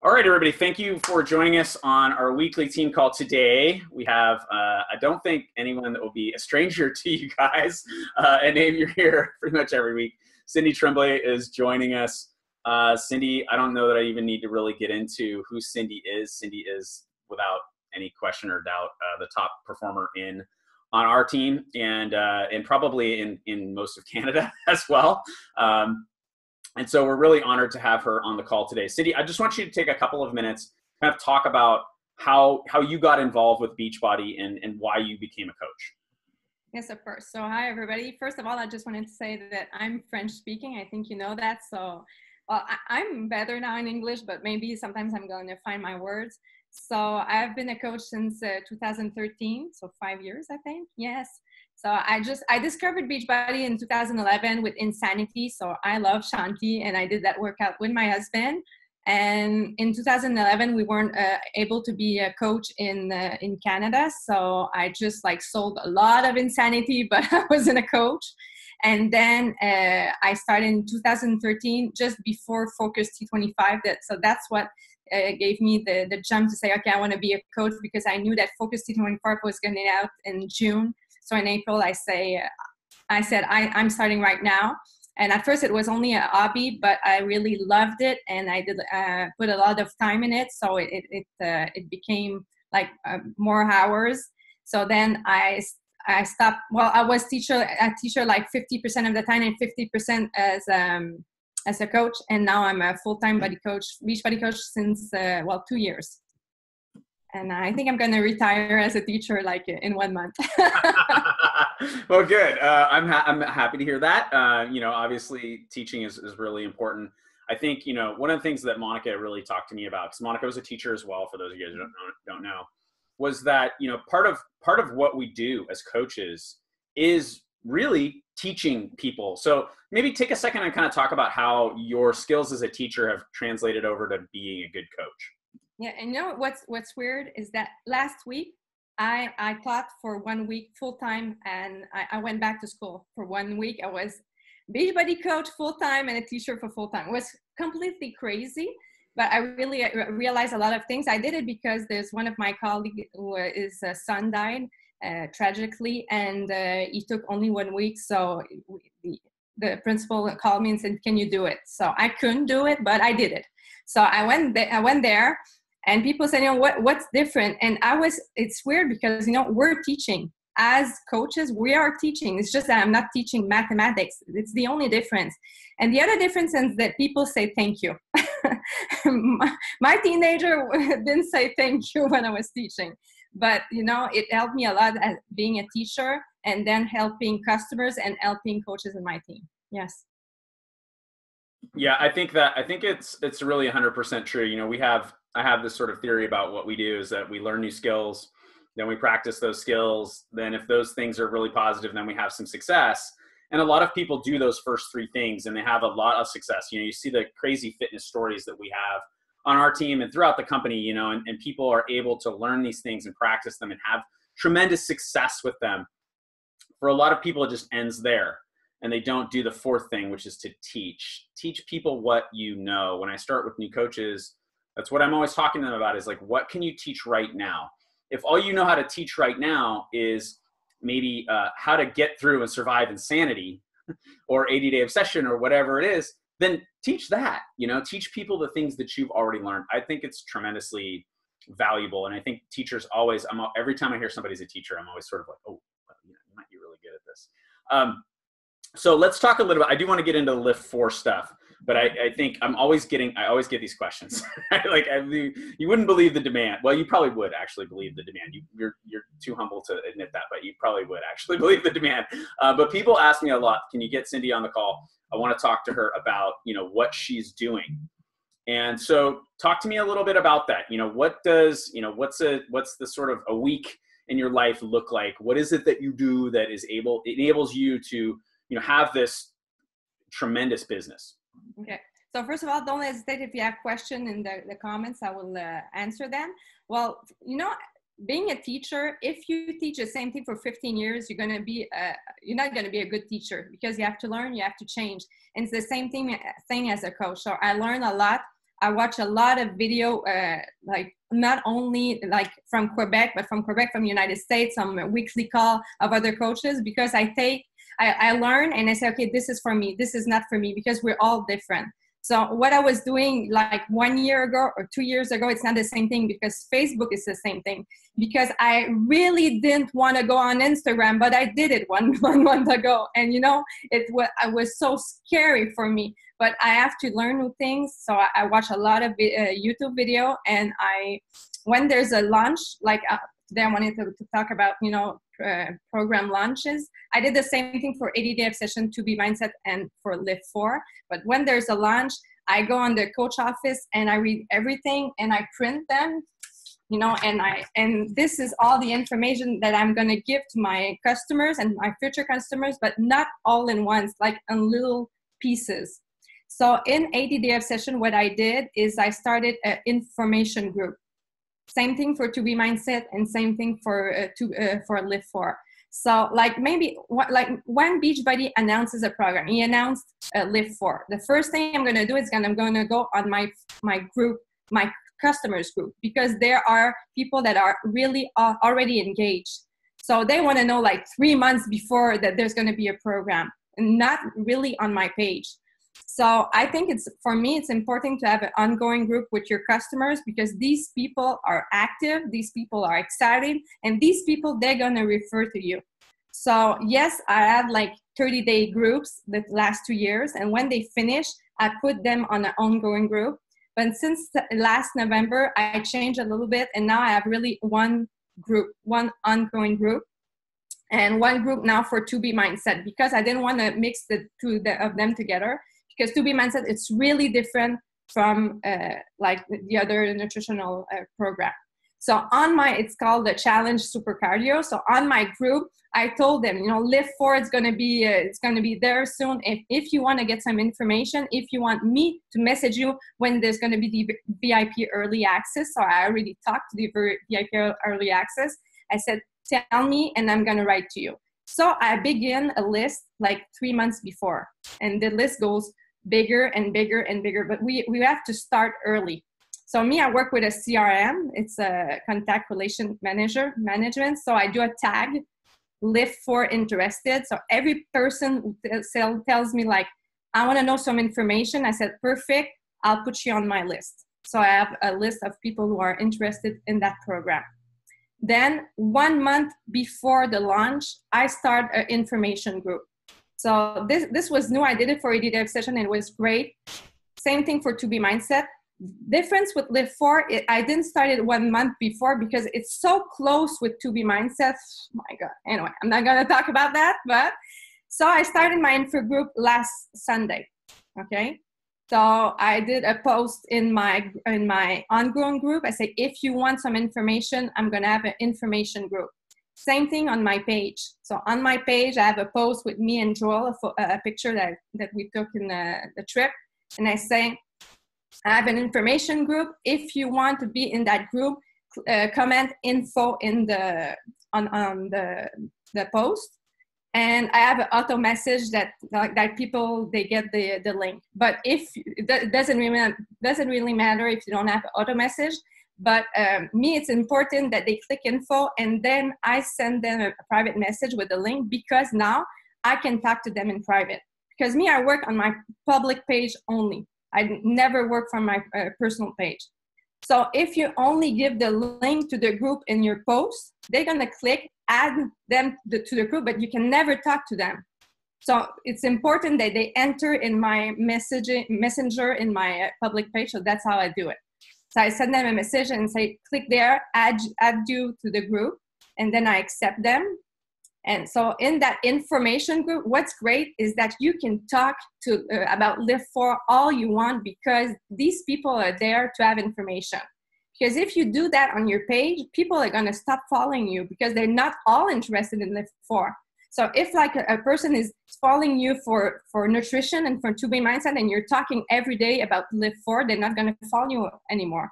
All right, everybody, thank you for joining us on our weekly team call today. We have, I don't think anyone that will be a stranger to you guys, a name you're here pretty much every week. Cindy Tremblay is joining us. Cindy, I don't know that I even need to really get into who Cindy is. Cindy is, without any question or doubt, the top performer on our team and probably in most of Canada as well. And so we're really honored to have her on the call today. Cindy, I just want you to take a couple of minutes, kind of talk about how you got involved with Beachbody and why you became a coach. Yes, of course. So hi, everybody. First of all, I just wanted to say that I'm French speaking. I think you know that. So I'm better now in English, but maybe sometimes I'm going to find my words. So I've been a coach since 2013, so 5 years, I think. Yes. So I discovered Beachbody in 2011 with Insanity. So I love Shanti, and I did that workout with my husband. And in 2011, we weren't able to be a coach in Canada. So I just sold a lot of Insanity, but I wasn't a coach. And then I started in 2013, just before Focus T25. So that's what gave me the jump to say, okay, I want to be a coach, because I knew that Focus T25 was going to get out in June. So in April, I said I'm starting right now. And at first it was only a hobby, but I really loved it, and I did put a lot of time in it. So it became more hours. So then I stopped. Well, I was a teacher 50% of the time and 50% as a coach. And now I'm a full-time Beachbody coach since 2 years. And I think I'm going to retire as a teacher in 1 month. Well, good. I'm happy to hear that. Obviously teaching is really important. I think, one of the things that Monica really talked to me about, because Monica was a teacher as well, for those of you guys who don't know, was that, part of what we do as coaches is really teaching people. So maybe take a second and kind of talk about how your skills as a teacher have translated over to being a good coach. Yeah, and what's weird is that last week I taught for 1 week full time, and I went back to school for 1 week. I was Beachbody coach full time and a teacher for full time. It was completely crazy, but I really realized a lot of things. I did it because there's one of my colleagues who his son died tragically, and he took only 1 week. So the principal called me and said, "Can you do it?" So I couldn't do it, but I did it. So I went there. And people say, what's different? And it's weird because, we're teaching. As coaches, we are teaching. It's just that I'm not teaching mathematics. It's the only difference. And the other difference is that people say thank you. My teenager didn't say thank you when I was teaching. But, it helped me a lot as being a teacher, and then helping customers and helping coaches in my team. Yes. Yeah, I think it's really 100% true. I have this sort of theory about what we do is that we learn new skills, then we practice those skills. Then if those things are really positive, then we have some success. And a lot of people do those first three things and they have a lot of success. You see the crazy fitness stories that we have on our team and throughout the company, and people are able to learn these things and practice them and have tremendous success with them. For a lot of people, it just ends there. And they don't do the fourth thing, which is to teach people what you know. When I start with new coaches, that's what I'm always talking to them about, is what can you teach right now? If all you know how to teach right now is maybe how to get through and survive Insanity or 80-day obsession or whatever it is, then teach that, teach people the things that you've already learned. I think it's tremendously valuable. And I think teachers always, every time I hear somebody's a teacher, I'm always sort of like, oh, well, you might be really good at this. So let's talk a little bit. I do want to get into the LIIFT4 stuff, but I think I always get these questions. You wouldn't believe the demand. Well, you probably would actually believe the demand. You're too humble to admit that, but you probably would actually believe the demand. But people ask me a lot, can you get Cindy on the call? I want to talk to her about, what she's doing. And so talk to me a little bit about that. What's the sort of a week in your life look like? What is it that you do that enables you to have this tremendous business? Okay. So first of all, don't hesitate if you have questions in the comments, I will answer them. Well, being a teacher, if you teach the same thing for 15 years, you're not going to be a good teacher, because you have to learn, you have to change. And it's the same thing as a coach. So I learned a lot I watch a lot of video, like not only like from Quebec, but from Quebec, from the United States, some weekly call of other coaches, because I learn and I say, okay, this is for me, this is not for me, because we're all different. So what I was doing like 1 year ago or 2 years ago, it's not the same thing, because Facebook is the same thing. Because I really didn't want to go on Instagram, but I did it one month ago. And you know, it was so scary for me, but I have to learn new things. So I watch a lot of YouTube video, and when there's a launch, like today I wanted to talk about, you know, program launches. I did the same thing for 80-day obsession, 2B mindset, and for LIIFT4. But when there's a launch, I go on the coach office and I read everything and I print them, you know, and this is all the information that I'm going to give to my customers and my future customers, but not all in once, like in little pieces. So in 80-day obsession, what I did is I started an information group. Same thing for 2B mindset, and same thing for LIIFT4. So like maybe when Beachbody announces a program, he announced LIIFT4. The first thing I'm going to do is I'm going to go on my group, my customers group, because there are people that are really already engaged. So they want to know like 3 months before that there's going to be a program, and not really on my page. So I think for me, it's important to have an ongoing group with your customers, because these people are active, these people are excited, and these people, they're going to refer to you. So yes, I had like 30-day groups the last 2 years, and when they finish, I put them on an ongoing group. But since last November, I changed a little bit, and now I have really one group, one ongoing group, and one group now for 2B mindset, because I didn't want to mix the two of them together. Because 2B mindset, it's really different from like the other nutritional program. So it's called the Challenge Super Cardio. So on my group, I told them, you know, LIIFT4 is going to be it's going to be there soon. If you want to get some information, if you want me to message you when there's going to be the VIP early access. So I already talked to the VIP early access. I said, tell me, and I'm going to write to you. So I begin a list like 3 months before, and the list goes bigger and bigger and bigger, but we have to start early. So me, I work with a CRM. It's a contact relation management. So I do a tag, LIIFT4 interested. So every person tells me like, I want to know some information. I said, perfect, I'll put you on my list. So I have a list of people who are interested in that program. Then 1 month before the launch, I start an information group. So this was new. I did it for 80-day obsession, and it was great. Same thing for 2B mindset. Difference with LIIFT4, I didn't start it 1 month before because it's so close with 2B mindset. Oh my God. Anyway, I'm not going to talk about that. But so I started my info group last Sunday. Okay. So I did a post in my ongoing group. I say, if you want some information, I'm going to have an information group. Same thing on my page. So on my page, I have a post with me and Joel, a picture that we took in the trip. And I say, I have an information group. If you want to be in that group, comment info on the post. And I have an auto message that people, they get the link. But it doesn't really matter if you don't have an auto message. But me, it's important that they click info, and then I send them a private message with the link, because now I can talk to them in private. Because me, I work on my public page only. I never work from my personal page. So if you only give the link to the group in your post, they're going to click, add them to the group, but you can never talk to them. So it's important that they enter in my messenger in my public page. So that's how I do it. So I send them a message and say, click there, add you to the group, and then I accept them. And so in that information group, what's great is that you can talk about LIIFT4 all you want, because these people are there to have information. Because if you do that on your page, people are going to stop following you because they're not all interested in LIIFT4. So if like a person is following you for nutrition and for 2B mindset, and you're talking every day about LIIFT4, they're not going to follow you anymore.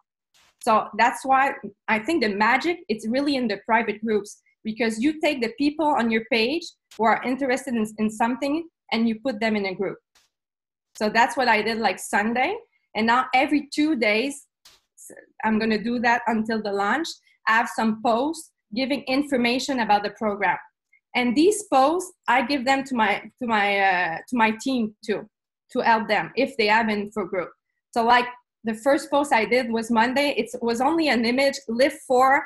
So that's why I think the magic, it's really in the private groups, because you take the people on your page who are interested in something and you put them in a group. So that's what I did like Sunday. And now every 2 days, I'm going to do that until the launch. I have some posts giving information about the program. And these posts, I give them to my team too, to help them if they have an info group. So like the first post I did was Monday. It was only an image, LIIFT4.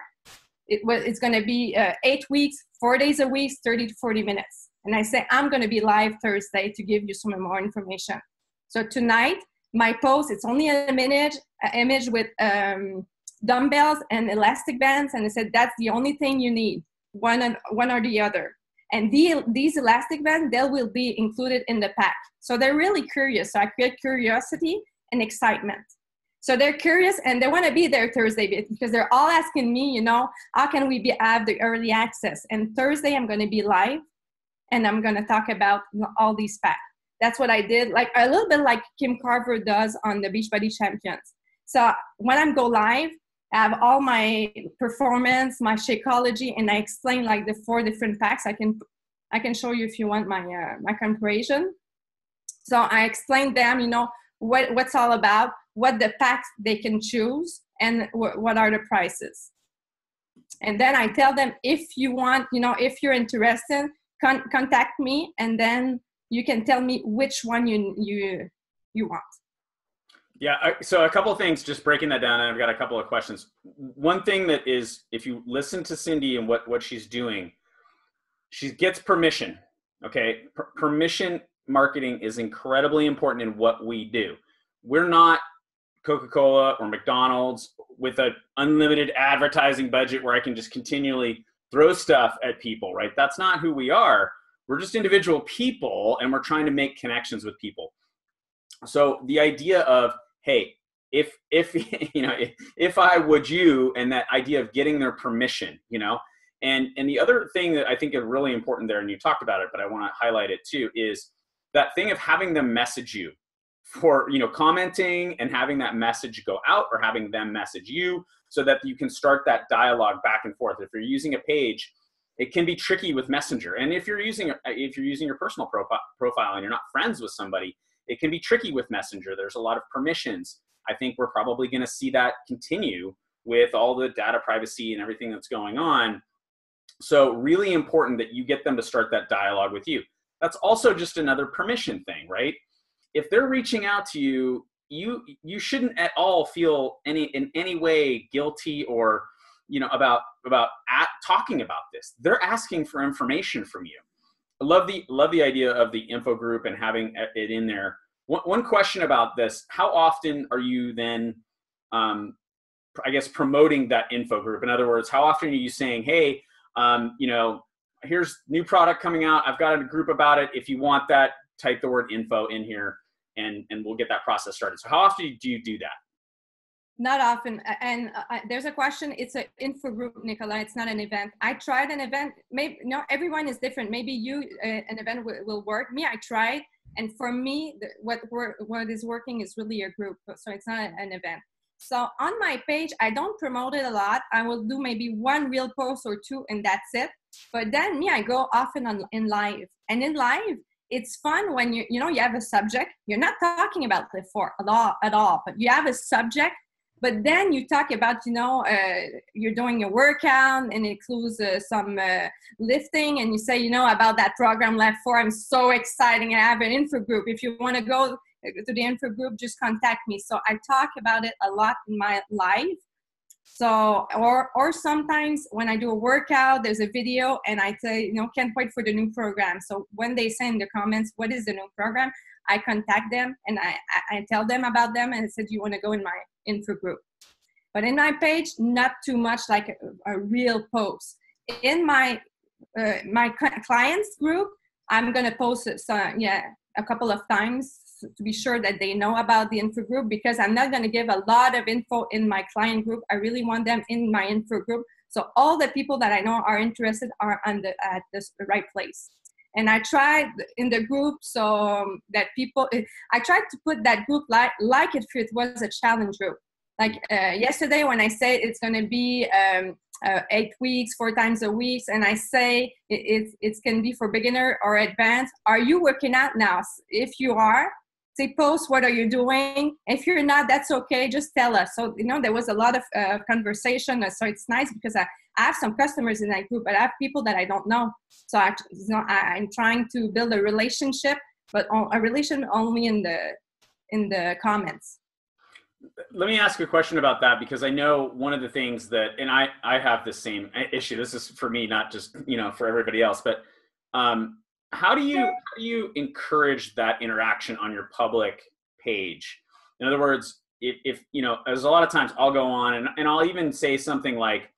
It's going to be 8 weeks, 4 days a week, 30 to 40 minutes. And I say, I'm going to be live Thursday to give you some more information. So tonight, my post, it's only an image with dumbbells and elastic bands. And I said, that's the only thing you need, one or the other. And these elastic bands, they will be included in the pack. So they're really curious. So I create curiosity and excitement. So they're curious and they want to be there Thursday because they're all asking me, you know, how can we have the early access? And Thursday, I'm going to be live and I'm going to talk about all these packs. That's what I did, like a little bit like Kim Carver does on the Beachbody Champions. So when I go live, I have all my performance, my Shakeology, and I explain like the 4 different packs. I can show you if you want my comparison. So I explain them, you know, what's all about, what the packs they can choose, and what are the prices. And then I tell them, if you want, you know, if you're interested, contact me, and then you can tell me which one you want. Yeah, so a couple of things, just breaking that down, and I've got a couple of questions. One thing that is, if you listen to Cindy and what she's doing, she gets permission, okay? Permission marketing is incredibly important in what we do. We're not Coca-Cola or McDonald's with an unlimited advertising budget where I can just continually throw stuff at people, right? That's not who we are. We're just individual people, and we're trying to make connections with people. So the idea of, hey, if you know, if I would you, and that idea of getting their permission, you know, and the other thing that I think is really important there, and you talked about it, but I want to highlight it too, is that thing of having them message you for, you know, commenting and having that message go out, or having them message you, so that you can start that dialogue back and forth. If you're using a page, it can be tricky with Messenger, and if you're using your personal profile and you're not friends with somebody, it can be tricky with Messenger. There's a lot of permissions. I think we're probably going to see that continue with all the data privacy and everything that's going on. So really important that you get them to start that dialogue with you. That's also just another permission thing, right? If they're reaching out to you, you shouldn't at all feel in any way guilty or, you know, about talking about this. They're asking for information from you. I love the idea of the info group and having it in there. One question about this: how often are you then, I guess, promoting that info group? In other words, how often are you saying, hey, you know, here's new product coming out. I've got a group about it. If you want that, type the word info in here, and we'll get that process started. So how often do you do that? Not often. And there's a question. It's an info group, Nicola. It's not an event. I tried an event. Maybe everyone is different. Maybe an event will work. Me, I tried, and for me, what is working is really a group. So it's not an event. So on my page, I don't promote it a lot. I will do maybe 1 real post or 2, and that's it. But then me, I go often in live, and in live, it's fun when you have a subject. You're not talking about LIIFT4 at all, but you have a subject. But then you talk about, you're doing a workout and it includes some lifting, and you say, about that program LIIFT4, I'm so excited. I have an info group. If you want to go to the info group, just contact me. So I talk about it a lot in my live. So, or sometimes when I do a workout, there's a video and I say, can't wait for the new program. So when they say in the comments, what is the new program? I contact them and I tell them about them and I said, you want to go in my info group? But in my page, not too much like a real post. In my clients group, I'm going to post a couple of times to be sure that they know about the info group, because I'm not going to give a lot of info in my client group. I really want them in my info group. So all the people that I know are interested are at this right place. And I tried in the group so that I tried to put that group like if it was a challenge group. Like yesterday when I say it's going to be 8 weeks, 4 times a week, and I say it can be for beginner or advanced. Are you working out now? If you are, say, post, what are you doing? If you're not, that's okay. Just tell us. So, there was a lot of conversation. So it's nice because I have some customers in that group, but I have people that I don't know. So I'm trying to build a relationship, but a relation only in the comments. Let me ask a question about that, because I know one of the things that, and I have the same issue. This is for me, not just, for everybody else, but how do you encourage that interaction on your public page? In other words, if there's a lot of times I'll go on and I'll even say something like,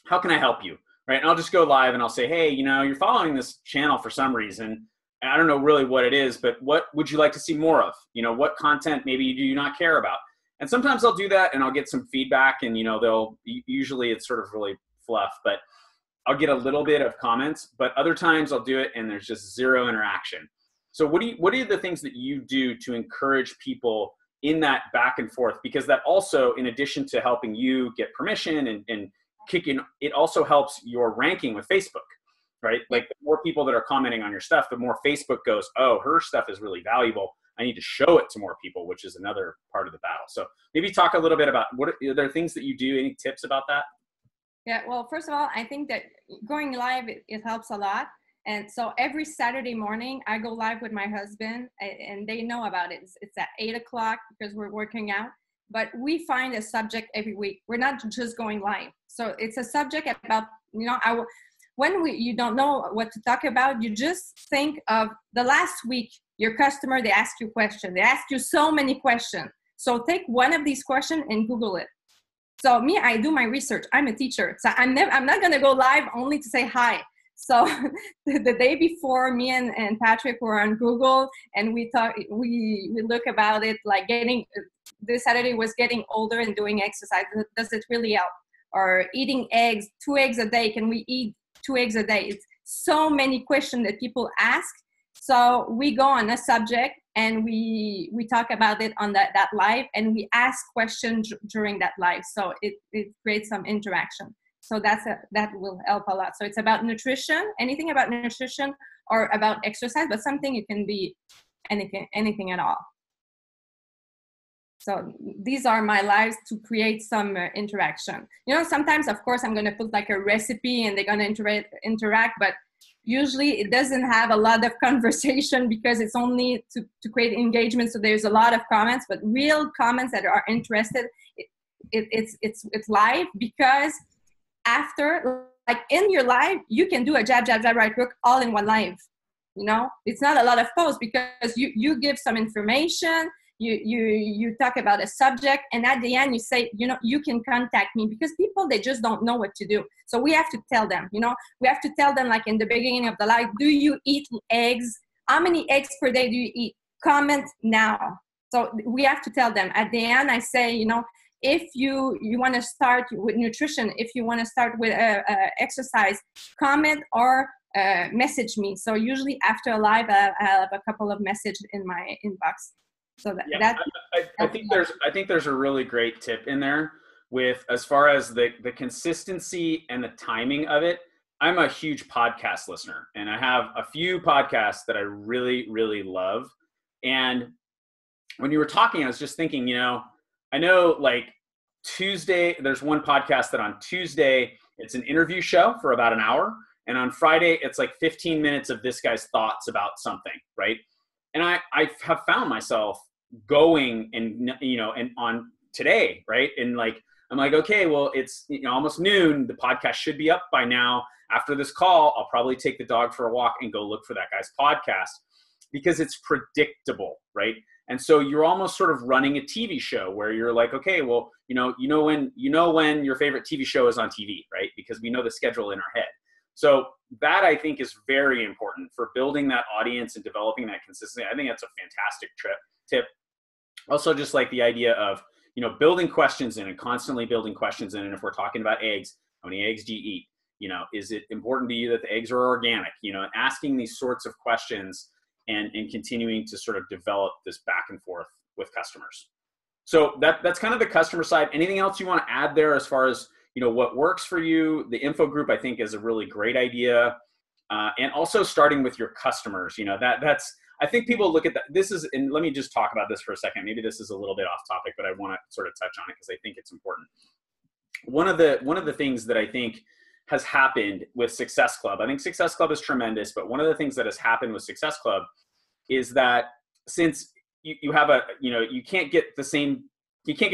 how can I help you? Right. And I'll just go live and I'll say, hey, you're following this channel for some reason. And I don't know really what it is, but what would you like to see more of? What content maybe do you not care about? And sometimes I'll do that and I'll get some feedback, and usually it's sort of really fluff, but I'll get a little bit of comments. But other times I'll do it and there's just zero interaction. So what are the things that you do to encourage people in that back and forth? Because that also, in addition to helping you get permission and kicking, it also helps your ranking with Facebook, right? Like, the more people that are commenting on your stuff, the more Facebook goes, oh, her stuff is really valuable. I need to show it to more people, which is another part of the battle. So maybe talk a little bit about are there things that you do? Any tips about that? Yeah, well, first of all, I think that going live, it helps a lot. And so every Saturday morning, I go live with my husband, and they know about it. It's at 8 o'clock because we're working out. But we find a subject every week. We're not just going live. So it's a subject about, when you don't know what to talk about, you just think of the last week, your customer, they ask you questions. They ask you so many questions. So take one of these questions and Google it. So me, I do my research. I'm a teacher. So I'm not going to go live only to say hi. So the day before, me and Patrick were on Google, and we look about it, like this Saturday was getting older and doing exercise. Does it really help? Or eating eggs, 2 eggs a day. Can we eat 2 eggs a day? It's so many questions that people ask. So we go on a subject and we talk about it on that live, and we ask questions during that live. So it creates some interaction. So that will help a lot. So it's about nutrition, anything about nutrition or about exercise, but something it can be anything at all. So these are my lives to create some interaction. Sometimes, of course, I'm going to put like a recipe and they're going to interact, but usually it doesn't have a lot of conversation because it's only to create engagement. So there's a lot of comments, but real comments that are interested, it's live, because after, like in your live, you can do a jab, right hook all in one live. It's not a lot of posts because you give some information, you talk about a subject, and at the end you say, you can contact me, because people, they just don't know what to do. So we have to tell them, we have to tell them, like in the beginning of the live, do you eat eggs? How many eggs per day do you eat? Comment now. So we have to tell them. At the end, I say, if you want to start with nutrition, if you want to start with exercise, comment or message me. So usually after a live, I have a couple of messages in my inbox. So I think there's a really great tip in there with, as far as the consistency and the timing of it. I'm a huge podcast listener, and I have a few podcasts that I really, really love. And when you were talking, I was just thinking, I know like Tuesday, there's one podcast that on Tuesday, it's an interview show for about an hour. And on Friday, it's like 15 minutes of this guy's thoughts about something, right? And I have found myself going and on today, right? And like, I'm like, okay, well, it's almost noon. The podcast should be up by now. After this call, I'll probably take the dog for a walk and go look for that guy's podcast, because it's predictable, right? And so you're almost sort of running a TV show where you're like, okay, well, when your favorite TV show is on TV, right? Because we know the schedule in our head. So that, I think, is very important for building that audience and developing that consistency. I think that's a fantastic tip. Also, just like the idea of, building questions in and constantly building questions in. And if we're talking about eggs, how many eggs do you eat? Is it important to you that the eggs are organic? Asking these sorts of questions and continuing to sort of develop this back and forth with customers. So that's kind of the customer side. Anything else you want to add there as far as, what works for you? The info group, I think, is a really great idea. And also starting with your customers, I think people look at that. This is, and let me just talk about this for a second. Maybe this is a little bit off topic, but I want to sort of touch on it because I think it's important. One of the things that I think has happened with Success Club, I think Success Club is tremendous, but one of the things that has happened with Success Club is that since you have you can't get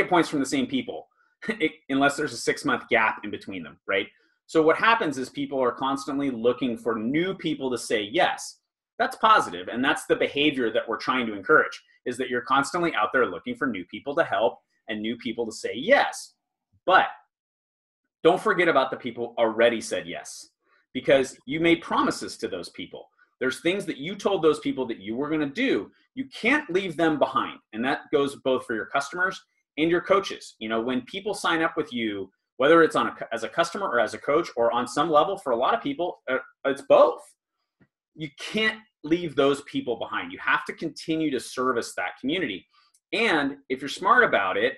points from the same people unless there's a 6-month gap in between them, right? So what happens is people are constantly looking for new people to say yes. That's positive, and that's the behavior that we're trying to encourage, is that you're constantly out there looking for new people to help and new people to say yes. But don't forget about the people already said yes, because you made promises to those people. There's things that you told those people that you were going to do. You can't leave them behind. And that goes both for your customers and your coaches. You know, when people sign up with you, whether it's as a customer or as a coach, or on some level, for a lot of people, it's both. You can't leave those people behind. You have to continue to service that community. And if you're smart about it,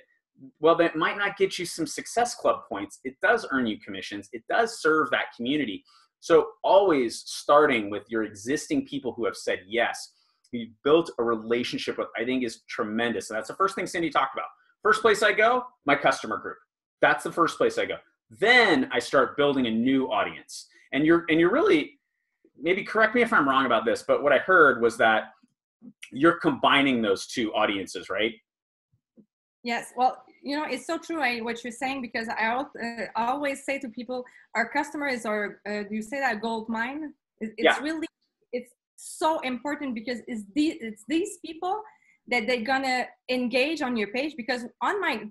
well, that might not get you some Success Club points. It does earn you commissions. It does serve that community. So always starting with your existing people who have said yes, who you've built a relationship with, I think is tremendous. And that's the first thing Cindy talked about. First place I go, my customer group. That's the first place I go. Then I start building a new audience. And you're really, maybe correct me if I'm wrong about this, but what I heard was that you're combining those two audiences, right? Yes, well, you know, it's so true what you're saying, because I always say to people, our customer is our, do you say that, gold mine? It's really, it's so important, because it's these people that they're gonna engage on your page. Because on my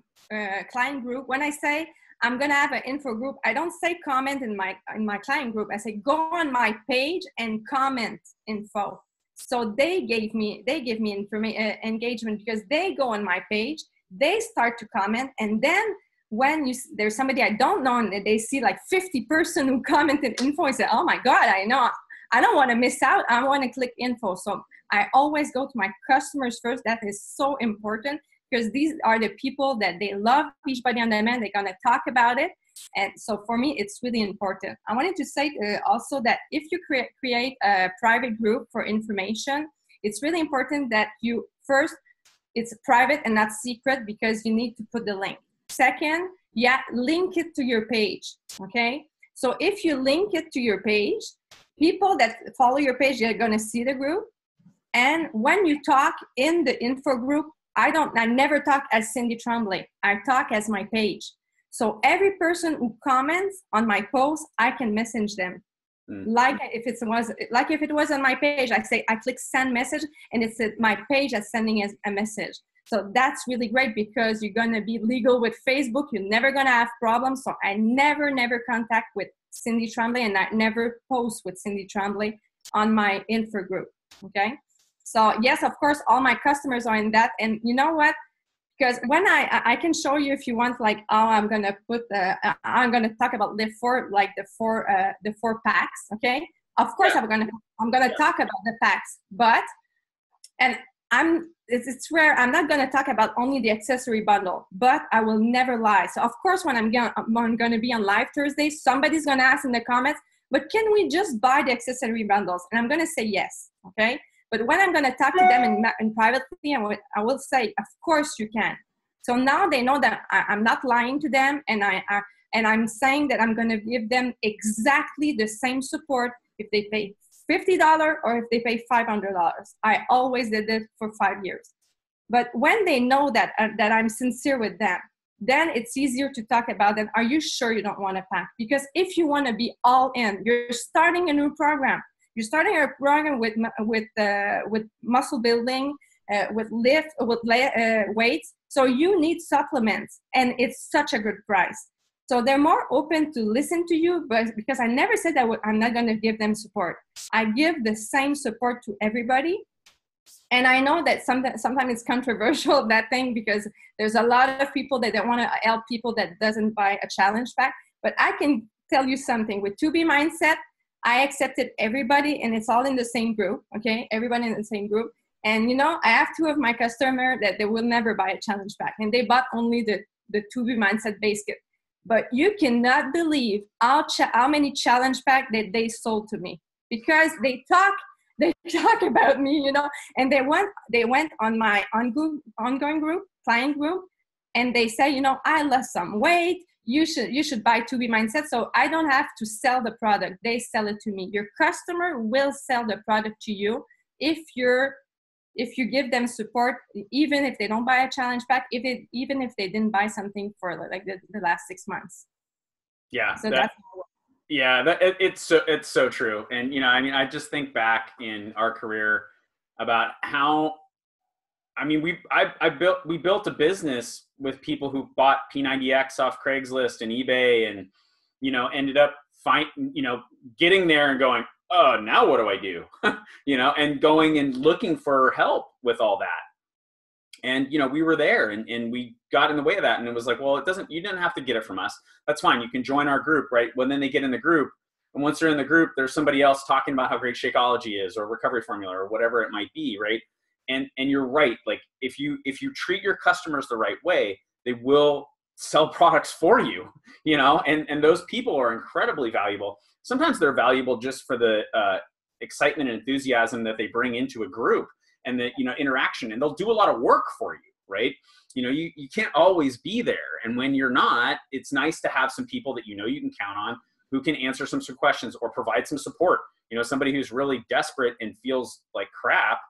client group, when I say I'm gonna have an info group, I don't say comment in my client group. I say go on my page and comment info. So they give me information, engagement, because they go on my page. They start to comment, and then when there's somebody I don't know and they see like 50 person who commented info, and say, oh my God, I don't want to miss out. I want to click info. So I always go to my customers first. That is so important, because these are the people that they love Beachbody on Demand. They're going to talk about it. And so for me, it's really important. I wanted to say also that if you create a private group for information, it's really important that you first, it's private and not secret, because you need to put the link. Second, link it to your page, okay? So if you link it to your page, people that follow your page, they're gonna see the group. And when you talk in the info group, I never talk as Cindy Tremblay. I talk as my page. So every person who comments on my post, I can message them. Like if it was on my page, I click send message, and it's my page that's sending us a message. So that's really great, because you're gonna be legal with Facebook. You're never gonna have problems. So I never contact with Cindy Tremblay, and I never post with Cindy Tremblay on my info group. Okay. So yes, of course, all my customers are in that. And you know what? Because when I can show you if you want, like, I'm gonna talk about LIIFT4, like the four packs, okay? Of course, I'm gonna talk about the packs, but it's rare. I'm not gonna talk about only the accessory bundle, but I will never lie. So of course, when I'm gonna be on live Thursday, somebody's gonna ask in the comments, but can we just buy the accessory bundles? And I'm gonna say yes, okay? But when I'm going to talk to them in privately, I will say, of course you can. So now they know that I'm not lying to them, and I'm saying that I'm going to give them exactly the same support if they pay $50 or if they pay $500. I always did it for 5 years. But when they know that I'm sincere with them, then it's easier to talk about them. Are you sure you don't want to pack? Because if you want to be all in, you're starting a new program. You're starting a program with muscle building, with weights. So you need supplements, and it's such a good price. So they're more open to listen to you, but because I never said that I'm not going to give them support. I give the same support to everybody. And I know that sometimes it's controversial, that thing, because there's a lot of people that don't want to help people that doesn't buy a challenge pack. But I can tell you something, with 2B Mindset, I accepted everybody, and it's all in the same group, okay? Everybody in the same group. And, you know, I have 2 of my customers that they will never buy a challenge pack, and they bought only the 2B Mindset base kit. But you cannot believe how many challenge packs that they sold to me, because they talk they talk about me, you know, and they went on my ongoing group, client group, and they say, you know, I lost some weight. You should buy 2B Mindset. So I don't have to sell the product. They sell it to me. Your customer will sell the product to you if you give them support, even if they don't buy a challenge pack, even if they didn't buy something for like the last 6 months. Yeah. So it's so true. And, you know, I mean, I just think back in our career about how, I mean, we built a business with people who bought P90X off Craigslist and eBay, and, you know, ended up getting there and going, oh, now what do I do? You know, and going and looking for help with all that. And, you know, we were there and we got in the way of that. And it was like, well, you didn't have to get it from us. That's fine. You can join our group, right? Well, then they get in the group. And once they're in the group, there's somebody else talking about how great Shakeology is, or recovery formula, or whatever it might be, right? And you're right. Like if you treat your customers the right way, they will sell products for you, you know, and those people are incredibly valuable. Sometimes they're valuable just for the excitement and enthusiasm that they bring into a group and the, you know, interaction, and they'll do a lot of work for you, right? You know, you can't always be there. And when you're not, it's nice to have some people that, you know, you can count on who can answer some questions or provide some support. You know, somebody who's really desperate and feels like crap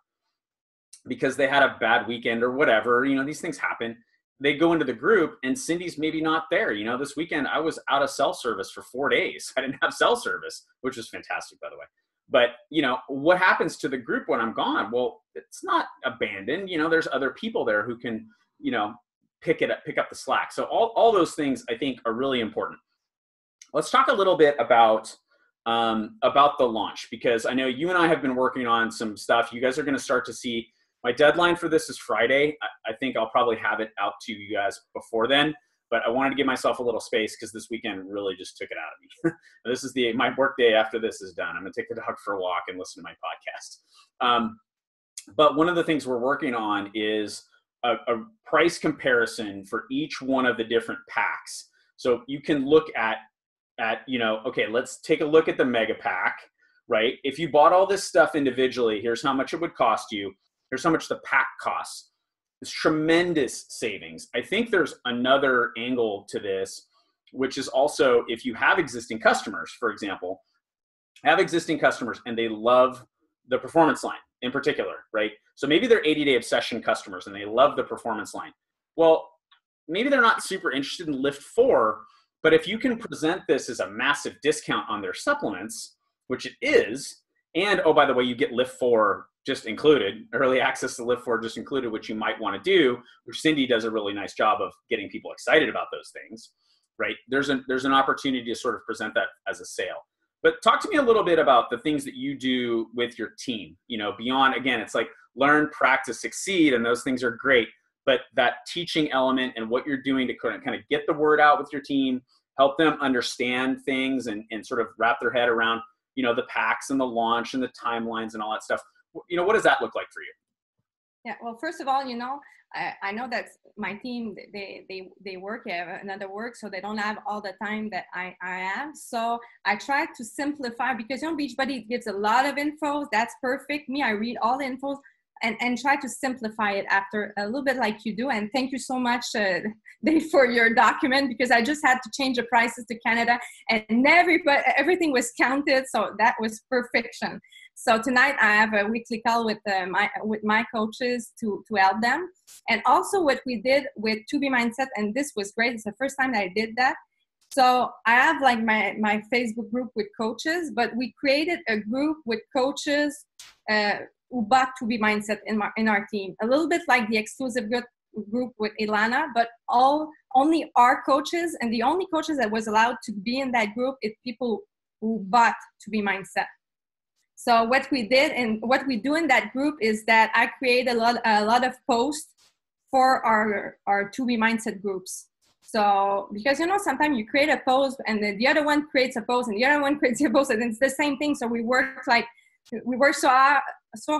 because they had a bad weekend or whatever, you know, these things happen. They go into the group and Cindy's maybe not there. You know, this weekend I was out of cell service for 4 days. I didn't have cell service, which was fantastic, by the way. But, you know, what happens to the group when I'm gone? Well, it's not abandoned. You know, there's other people there who can, you know, pick up the slack. So all those things I think are really important. Let's talk a little bit about the launch, because I know you and I have been working on some stuff. You guys are going to start to see. My deadline for this is Friday. I think I'll probably have it out to you guys before then, but I wanted to give myself a little space because this weekend really just took it out of me. This is my work day after this is done. I'm going to take the dog for a walk and listen to my podcast. But one of the things we're working on is a price comparison for each one of the different packs. So you can look at, you know, okay, let's take a look at the mega pack, right? If you bought all this stuff individually, here's how much it would cost you. Here's how much the pack costs. It's tremendous savings. I think there's another angle to this, which is also if you have existing customers, for example, have existing customers and they love the performance line in particular, right? So maybe they're 80-day obsession customers and they love the performance line. Well, maybe they're not super interested in LIIFT4, but if you can present this as a massive discount on their supplements, which it is, and oh, by the way, you get LIIFT4 just included, early access to LIIFT4 just included, which you might want to do, which Cindy does a really nice job of getting people excited about those things, right? There's an opportunity to sort of present that as a sale. But talk to me a little bit about the things that you do with your team, you know, beyond, again, it's like learn, practice, succeed, and those things are great, but that teaching element and what you're doing to kind of get the word out with your team, help them understand things and sort of wrap their head around, you know, the packs and the launch and the timelines and all that stuff. You know, what does that look like for you? Yeah, well, first of all, you know, I know that my team, they work, another work, so they don't have all the time that I have. So I try to simplify, because, you know, Beachbody gives a lot of info. That's perfect. Me, I read all the info and try to simplify it after a little bit like you do. And thank you so much, Dave, for your document, because I just had to change the prices to Canada and everything was counted. So that was perfection. So tonight I have a weekly call with my coaches to help them. And also what we did with 2B Mindset, and this was great. It's the first time that I did that. So I have like my Facebook group with coaches, but we created a group with coaches who bought 2B Mindset in our team. A little bit like the exclusive group with Ilana, but only our coaches, and the only coaches that was allowed to be in that group is people who bought 2B Mindset. So what we did and what we do in that group is that I create a lot of posts for our 2B Mindset groups. So because, you know, sometimes you create a post and then the other one creates a post and the other one creates a post and it's the same thing. So we work so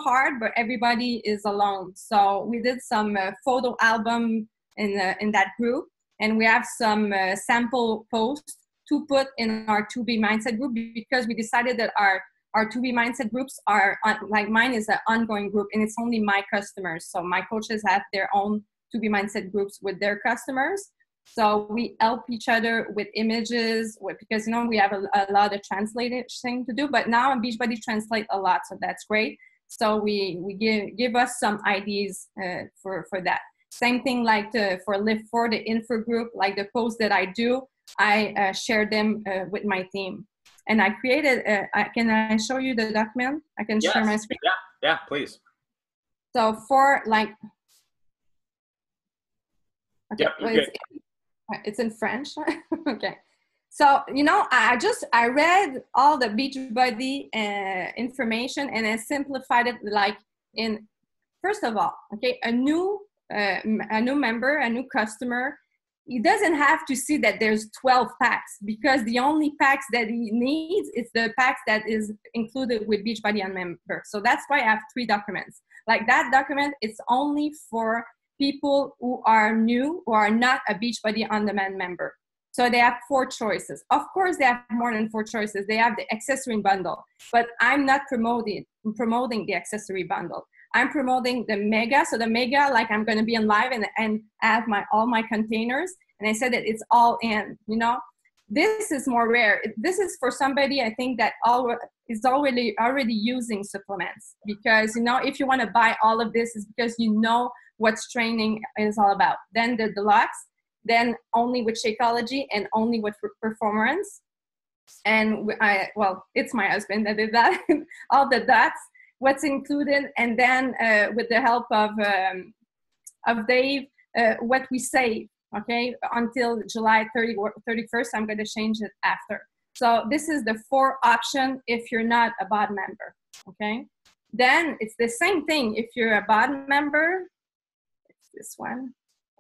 hard, but everybody is alone. So we did some photo album in that group, and we have some sample posts to put in our 2B Mindset group, because we decided that our our To Be Mindset groups are like mine is an ongoing group, and it's only my customers. So my coaches have their own To Be Mindset groups with their customers. So we help each other with images, because we have a lot of translating to do. But now Beachbody translate a lot, so that's great. So we give us some ideas for that. Same thing like for LIIFT4, the info group, like the posts that I do, I share them with my team. And I created, can I show you the document? I can share my screen. Yeah, please. So for like, okay, Yep, it's in French. Okay. So, I read all the Beachbody information, and I simplified it like in, first of all, okay, a new member, a new customer, he doesn't have to see that there's 12 packs, because the only packs that he needs is the packs that is included with Beachbody on member. So that's why I have 3 documents. Like that document, it's only for people who are new, who are not a Beachbody On Demand member. So they have 4 choices. Of course, they have more than 4 choices. They have the accessory bundle, but I'm not promoting the accessory bundle. I'm promoting the mega. So the mega, like I'm going to be on live and have all my containers. And I said that it's all in, this is more rare. This is for somebody, I think, that is already using supplements, because, if you want to buy all of this, is because what training is all about. Then the deluxe, then only with Shakeology and only with performance. And it's my husband that did that, all the dots, what's included, and then with the help of Dave, what we save, okay, until July 31st. I'm going to change it after. So this is the 4 option if you're not a BOD member, okay? Then it's the same thing if you're a BOD member. It's this one,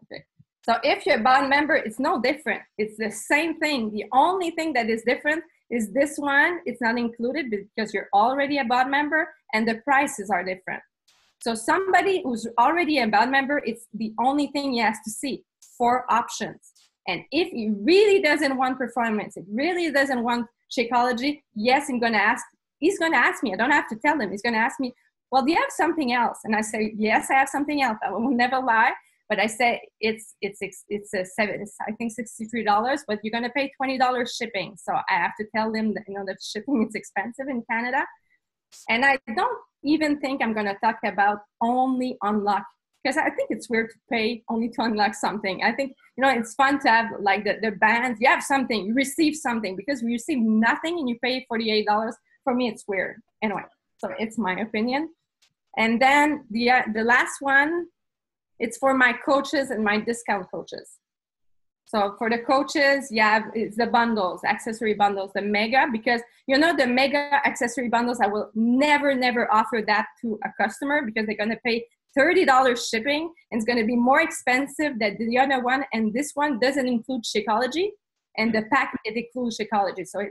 okay. So if you're a BOD member, it's no different. It's the same thing. The only thing that is different is this one. It's not included because you're already a BOD member, and the prices are different. So somebody who's already a BOD member, it's the only thing he has to see, 4 options. And if he really doesn't want performance, it really doesn't want Shakeology, yes, he's going to ask me. I don't have to tell him. He's going to ask me, well, do you have something else? And I say, yes, I have something else. I will never lie. But I say it's I think $63, but you're gonna pay $20 shipping. So I have to tell them that that shipping is expensive in Canada. And I don't even think I'm gonna talk about only unlock, because I think it's weird to pay only to unlock something. I think it's fun to have like the bands. You have something, you receive something, because we receive nothing and you pay $48. For me, it's weird. Anyway, so it's my opinion. And then the last one, it's for my coaches and my discount coaches. So for the coaches, it's the bundles, accessory bundles, the mega, because the mega accessory bundles, I will never offer that to a customer, because they're going to pay $30 shipping, and it's going to be more expensive than the other one. And this one doesn't include Shakeology, and the pack, it includes Shakeology. So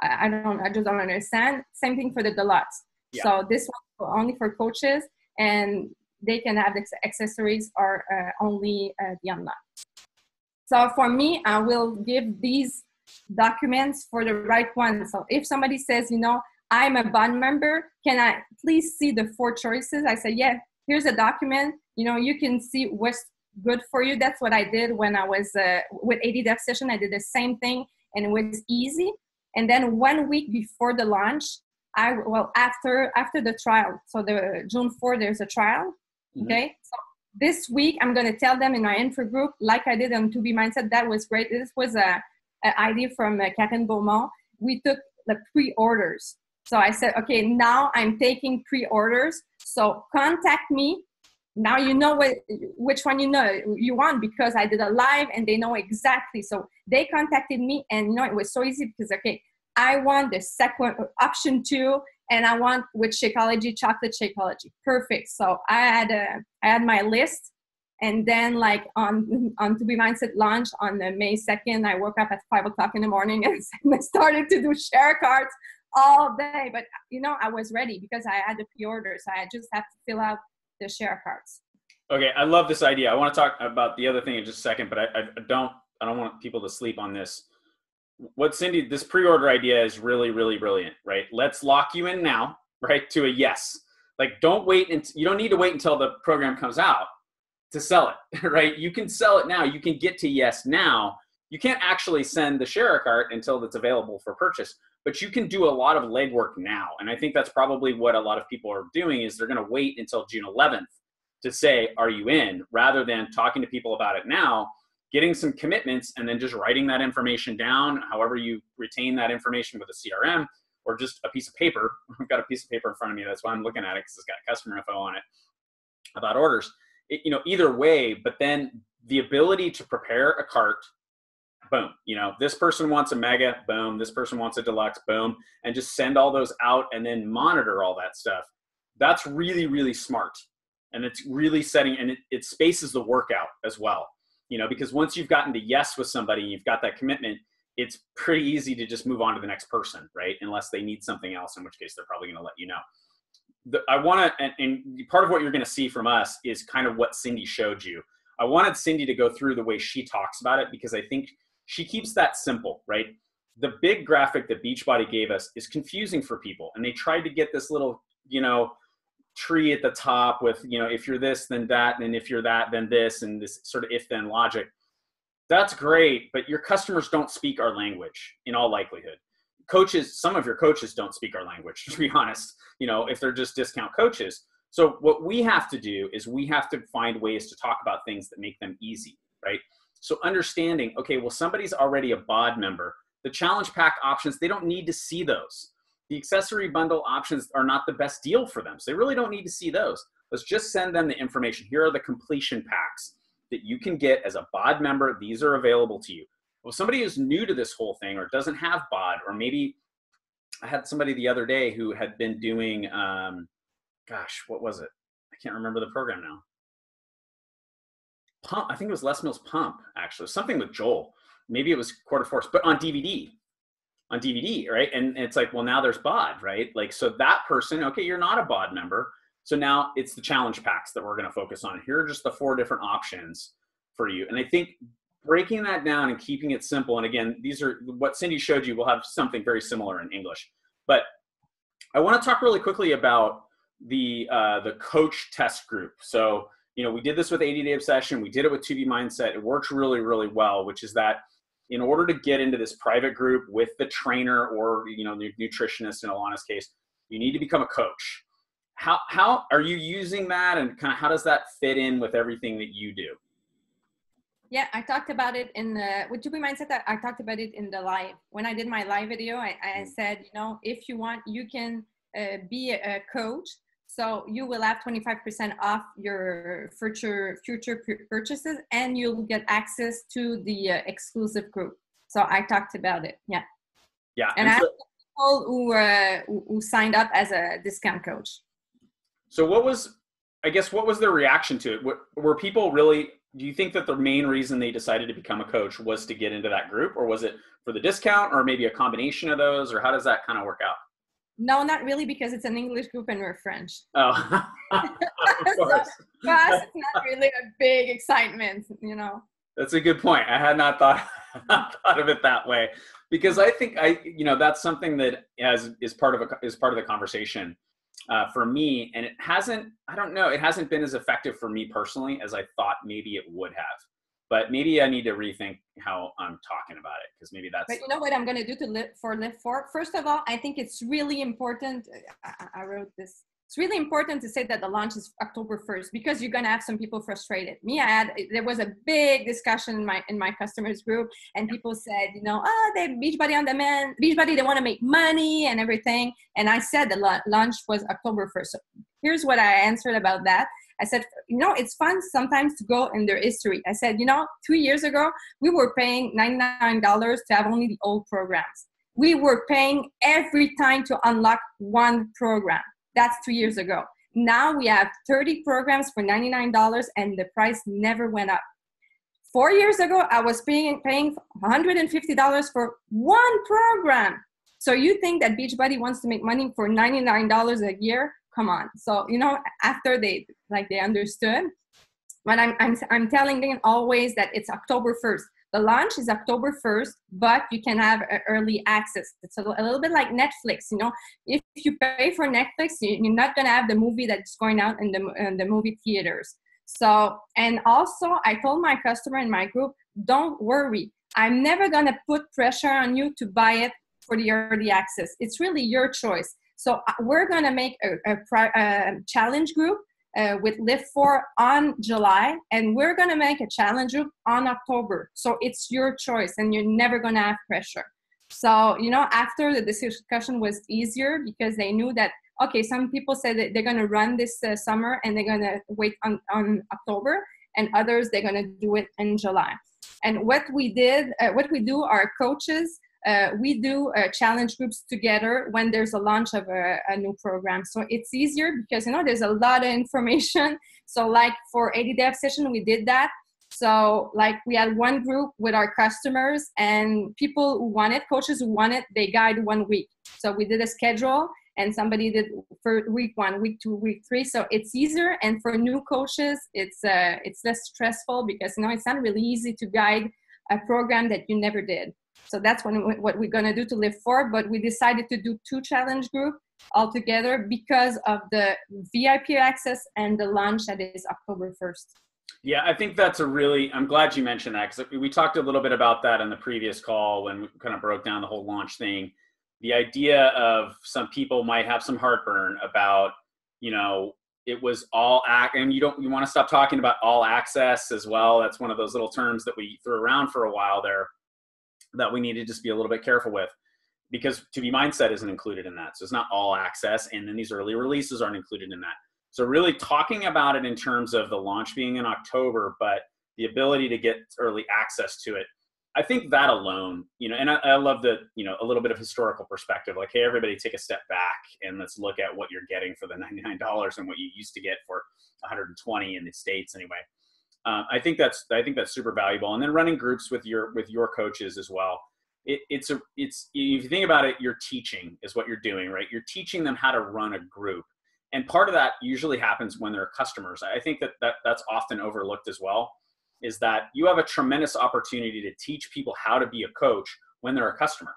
I just don't understand. Same thing for the deluxe. Yeah. So this one only for coaches, and they can have the accessories or only the unlock. So for me, I will give these documents for the right one. So if somebody says, I'm a BOD member, can I please see the 4 choices? I say, yeah, here's a document. You can see what's good for you. That's what I did when I was with 80 Def Session. I did the same thing, and it was easy. And then 1 week before the launch, after the trial, so the June 4, there's a trial. Okay, so this week I'm going to tell them in my info group, like I did on To Be Mindset. That was great. This was an idea from Karen Beaumont. We took the pre-orders. So I said, okay, now I'm taking pre-orders. So contact me. Now you know which one you want, because I did a live and they know exactly. So they contacted me, and it was so easy, because okay, I want the second option 2. And I want with Shakeology, chocolate Shakeology. Perfect. So I had my list, and then like on To Be Mindset launch on the May 2nd, I woke up at 5:00 in the morning and I started to do share cards all day. But I was ready because I had the pre-order, so I just have to fill out the share cards. Okay, I love this idea. I want to talk about the other thing in just a second, but I don't want people to sleep on this. what Cindy, this pre-order idea is really, really brilliant, right? Let's lock you in now, right, to a yes. Like, don't wait, and you don't need to wait until the program comes out to sell it, right? You can sell it now. You can get to yes now. You can't actually send the share a cart until it's available for purchase, but you can do a lot of legwork now. And I think that's probably what a lot of people are doing, is they're going to wait until June 11th to say, are you in, rather than talking to people about it now, getting some commitments, and then just writing that information down, however you retain that information with a CRM or just a piece of paper. I've got a piece of paper in front of me. That's why I'm looking at it, because it's got customer info on it about orders. Either way, but then the ability to prepare a cart, boom, this person wants a mega, boom, this person wants a deluxe, boom, and just send all those out and then monitor all that stuff. That's really, really smart. And it's really setting, and it spaces the workout as well, because once you've gotten to yes with somebody, you've got that commitment, it's pretty easy to just move on to the next person, right? Unless they need something else, in which case they're probably going to let you know. I want to, and part of what you're going to see from us is kind of what Cindy showed you. I wanted Cindy to go through the way she talks about it, because I think she keeps that simple, right? The big graphic that Beachbody gave us is confusing for people. And they tried to get this little, tree at the top with, if you're this, then that, and if you're that, then this, and this sort of if-then logic. That's great, but your customers don't speak our language in all likelihood. Coaches, some of your coaches don't speak our language, to be honest, if they're just discount coaches. So what we have to do is we have to find ways to talk about things that make them easy, right? So understanding, okay, well, somebody's already a BOD member. The challenge pack options, they don't need to see those. The accessory bundle options are not the best deal for them. So they really don't need to see those. Let's just send them the information. Here are the completion packs that you can get as a BOD member. These are available to you. Well, somebody who's new to this whole thing or doesn't have BOD, or maybe I had somebody the other day who had been doing, what was it? I can't remember the program now. Pump, I think it was Les Mills Pump, actually. Something with Joel. Maybe it was Quarter Force, but on DVD, right? And it's like, well, now there's BOD, right? Like, so that person, okay, you're not a BOD member. So now it's the challenge packs that we're going to focus on. Here are just the 4 different options for you. And I think breaking that down and keeping it simple. And again, these are what Cindy showed you. Will have something very similar in English, but I want to talk really quickly about the coach test group. So, we did this with 80 Day Obsession. We did it with 2B Mindset. It works really, really well, which is that in order to get into this private group with the trainer or, the nutritionist in Alana's case, you need to become a coach. How are you using that, and kind of how does that fit in with everything that you do? Yeah, I talked about it in the, with 2B Mindset, I talked about it in the live. When I did my live video, I said, if you want, you can be a coach. So you will have 25% off your future purchases, and you'll get access to the exclusive group. So I talked about it. Yeah. Yeah. And I have people who signed up as a discount coach. So what was their reaction to it? Were people really, do you think that the main reason they decided to become a coach was to get into that group, or was it for the discount, or maybe a combination of those, or how does that kind of work out? No, not really, because it's an English group and we're French. Oh, so for us, it's not really a big excitement, That's a good point. I had not thought of it that way, because I think that's something that is part of the conversation for me, and it hasn't been as effective for me personally as I thought maybe it would have. But maybe I need to rethink how I'm talking about it, because maybe that's. But you know what I'm going to do for LIIFT4? First of all, I think it's really important. I wrote this. It's really important to say that the launch is October 1st, because you're going to have some people frustrated. There was a big discussion in my customers group, and people said, they Beachbody on demand, Beachbody, they want to make money and everything. And I said the launch was October 1st. So here's what I answered about that. I said, it's fun sometimes to go in their history. I said, 2 years ago, we were paying $99 to have only the old programs. We were paying every time to unlock one program. That's 2 years ago. Now we have 30 programs for $99, and the price never went up. 4 years ago, I was paying $150 for one program. So you think that Beachbody wants to make money for $99 a year? Come on. So, after they understood, but I'm telling them always that it's October 1st. The launch is October 1st, but you can have early access. It's a little bit like Netflix, you know. If you pay for Netflix, you're not going to have the movie that's going out in the movie theaters. So, and also I told my customer in my group, don't worry. I'm never going to put pressure on you to buy it for the early access. It's really your choice. So we're going to make a challenge group with LIIFT4 on July, and we're going to make a challenge group on October. So it's your choice, and you're never going to have pressure. So, you know, after the discussion was easier because they knew that, okay, some people said that they're going to run this summer and they're going to wait on October, and others, they're going to do it in July. And what we do, our coaches, we do challenge groups together when there's a launch of a new program. So it's easier because, you know, there's a lot of information. So like for 80-day obsession, we did that. So like we had one group with our customers and people who wanted, coaches who wanted, they guide 1 week. So we did a schedule and somebody did for week 1, week 2, week 3. So it's easier. And for new coaches, it's less stressful because, you know, it's not really easy to guide a program that you never did. So that's what we're going to do to LIIFT4, but we decided to do 2 challenge groups altogether because of the VIP access and the launch that is October 1st. Yeah, I think that's I'm glad you mentioned that because we talked a little bit about that in the previous call when we kind of broke down the whole launch thing. The idea of some people might have some heartburn about, you know, it was all and you want to stop talking about all access as well. That's one of those little terms that we threw around for a while there that we need to just be a little bit careful with, because To Be Mindset isn't included in that. So it's not all access, and then these early releases aren't included in that. So really talking about it in terms of the launch being in October, but the ability to get early access to it, I think that alone, you know, and I love the, you know, a little bit of historical perspective, like, hey, everybody take a step back and let's look at what you're getting for the $99 and what you used to get for $120 in the States anyway. I think that's super valuable. And then running groups with your coaches as well. It's if you think about it, you're teaching is what you're doing, right? You're teaching them how to run a group. And part of that usually happens when they're customers. I think that's often overlooked as well, is that you have a tremendous opportunity to teach people how to be a coach when they're a customer.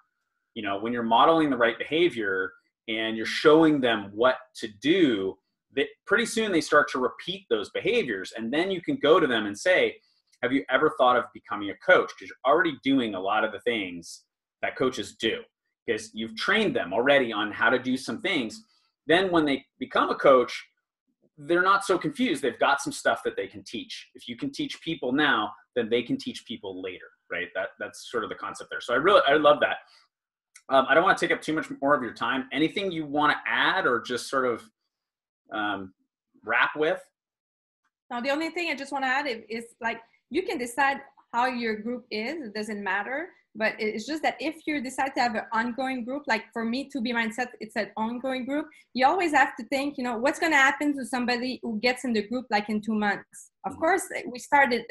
You know, when you're modeling the right behavior and you're showing them what to do, that pretty soon they start to repeat those behaviors. And then you can go to them and say, have you ever thought of becoming a coach? Because you're already doing a lot of the things that coaches do, because you've trained them already on how to do some things. Then when they become a coach, they're not so confused. They've got some stuff that they can teach. If you can teach people now, then they can teach people later, right? That's sort of the concept there. So I love that. I don't want to take up too much more of your time. Anything you want to add or just sort of wrap with? Now, the only thing I just want to add is like, you can decide how your group is. It doesn't matter. But it's just that if you decide to have an ongoing group, like for me, To Be Mindset, it's an ongoing group. You always have to think, you know, what's going to happen to somebody who gets in the group like in 2 months. Of course, we started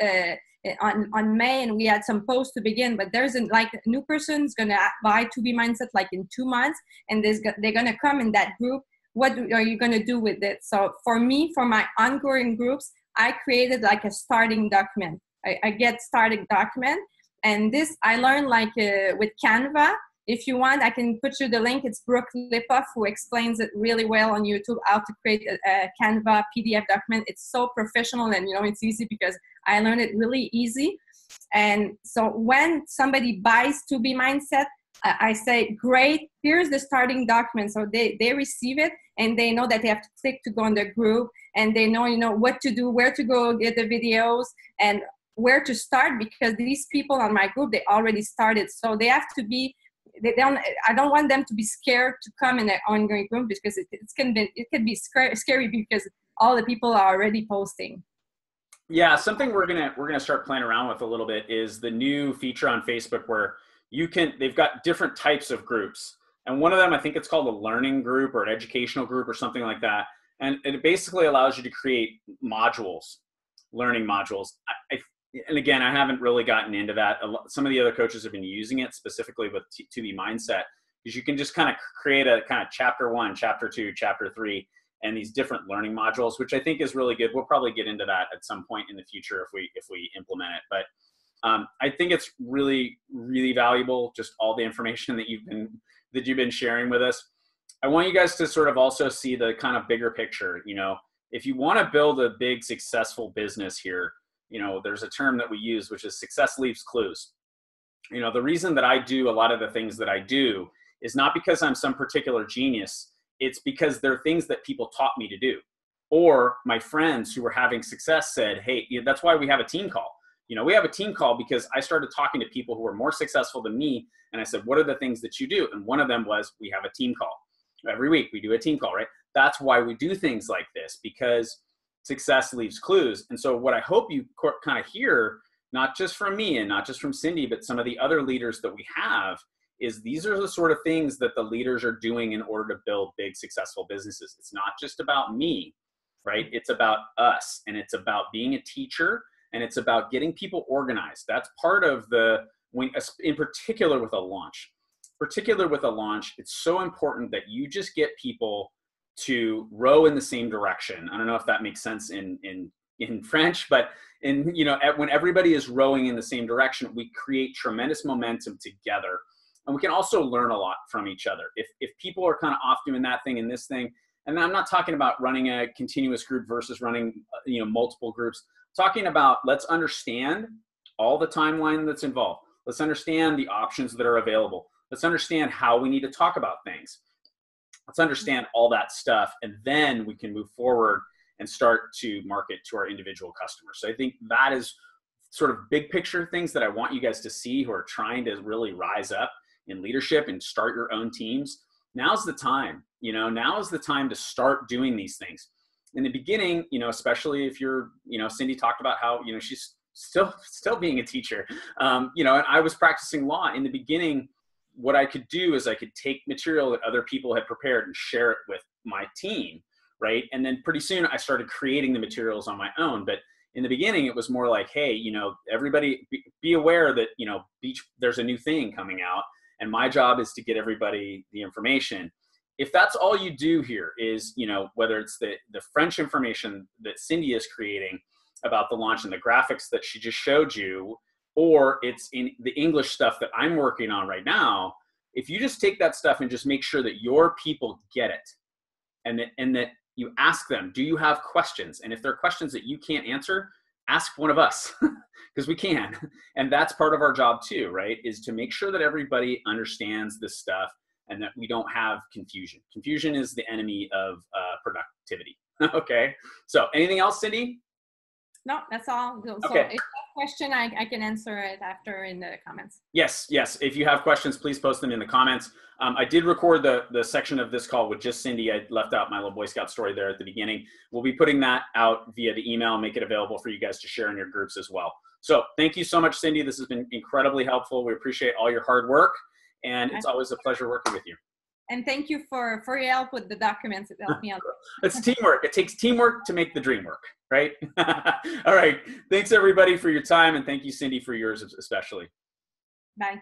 on May and we had some posts to begin, but there's like a new person's going to buy To Be Mindset like in 2 months, and they're going to come in that group. What are you going to do with it? So for me, for my ongoing groups, I created like a starting document. I get starting document. And this I learned like with Canva. If you want, I can put you the link. It's Brooke Lipoff who explains it really well on YouTube, how to create a Canva PDF document. It's so professional, and you know, it's easy because I learned it really easy. And so when somebody buys To Be Mindset, I say, great, here's the starting document. So they receive it and they know that they have to click to go in the group, and they know, you know, what to do, where to go get the videos, and where to start, because these people on my group, they already started. So they have to be, I don't want them to be scared to come in an ongoing group, because it can be scary because all the people are already posting. Yeah, something we're gonna start playing around with a little bit is the new feature on Facebook where they've got different types of groups. And one of them, I think it's called a learning group or an educational group or something like that. And it basically allows you to create modules, learning modules. And again, I haven't really gotten into that. Some of the other coaches have been using it specifically with To Be Mindset, because you can just kind of create a kind of chapter 1, chapter 2, chapter 3, and these different learning modules, which I think is really good. We'll probably get into that at some point in the future if we implement it. But I think it's really, really valuable, just all the information that you've been sharing with us. I want you guys to sort of also see the kind of bigger picture. You know, if you want to build a big successful business here, you know, there's a term that we use, which is success leaves clues. You know, the reason that I do a lot of the things that I do is not because I'm some particular genius. It's because they're things that people taught me to do. Or my friends who were having success said, hey, that's why we have a team call. You know, we have a team call because I started talking to people who were more successful than me. And I said, what are the things that you do? And one of them was, we have a team call. Every week we do a team call, right? That's why we do things like this, because success leaves clues. And so what I hope you kind of hear, not just from me and not just from Cindy, but some of the other leaders that we have, is these are the sort of things that the leaders are doing in order to build big, successful businesses. It's not just about me, right? It's about us, and it's about being a teacher, and it's about getting people organized. That's part of in particular with a launch. It's so important that you just get people to row in the same direction. I don't know if that makes sense in French, but when everybody is rowing in the same direction, we create tremendous momentum together. And we can also learn a lot from each other. If people are kind of off doing that thing and this thing, and I'm not talking about running a continuous group versus running multiple groups. I'm talking about, let's understand all the timeline that's involved. Let's understand the options that are available. Let's understand how we need to talk about things. Let's understand all that stuff, and then we can move forward and start to market to our individual customers. So I think that is sort of big picture things that I want you guys to see who are trying to really rise up in leadership and start your own teams. Now's the time. Now is the time to start doing these things. In the beginning, especially if you're, Cindy talked about how, she's still being a teacher, and I was practicing law. In the beginning, what I could do is I could take material that other people had prepared and share it with my team, right? And then pretty soon I started creating the materials on my own. But in the beginning, it was more like, hey, everybody be aware that, there's a new thing coming out, and my job is to get everybody the information. If that's all you do here is, whether it's the French information that Cindy is creating about the launch and the graphics that she just showed you, or it's in the English stuff that I'm working on right now, if you just take that stuff and just make sure that your people get it, and that you ask them, do you have questions? And if there are questions that you can't answer, ask one of us, because we can. And that's part of our job too, right? Is to make sure that everybody understands this stuff and that we don't have confusion. Confusion is the enemy of productivity. Okay. So anything else, Cindy? No, that's all. So okay. If you have a question, I can answer it after in the comments. Yes. If you have questions, please post them in the comments. I did record the section of this call with just Cindy. I left out my little Boy Scout story there at the beginning. We'll be putting that out via the email and make it available for you guys to share in your groups as well. So thank you so much, Cindy. This has been incredibly helpful. We appreciate all your hard work, and it's always a pleasure working with you. And thank you for your help with the documents. It helped me out. It's teamwork. It takes teamwork to make the dream work, right? All right. Thanks, everybody, for your time. And thank you, Cindy, for yours especially. Bye.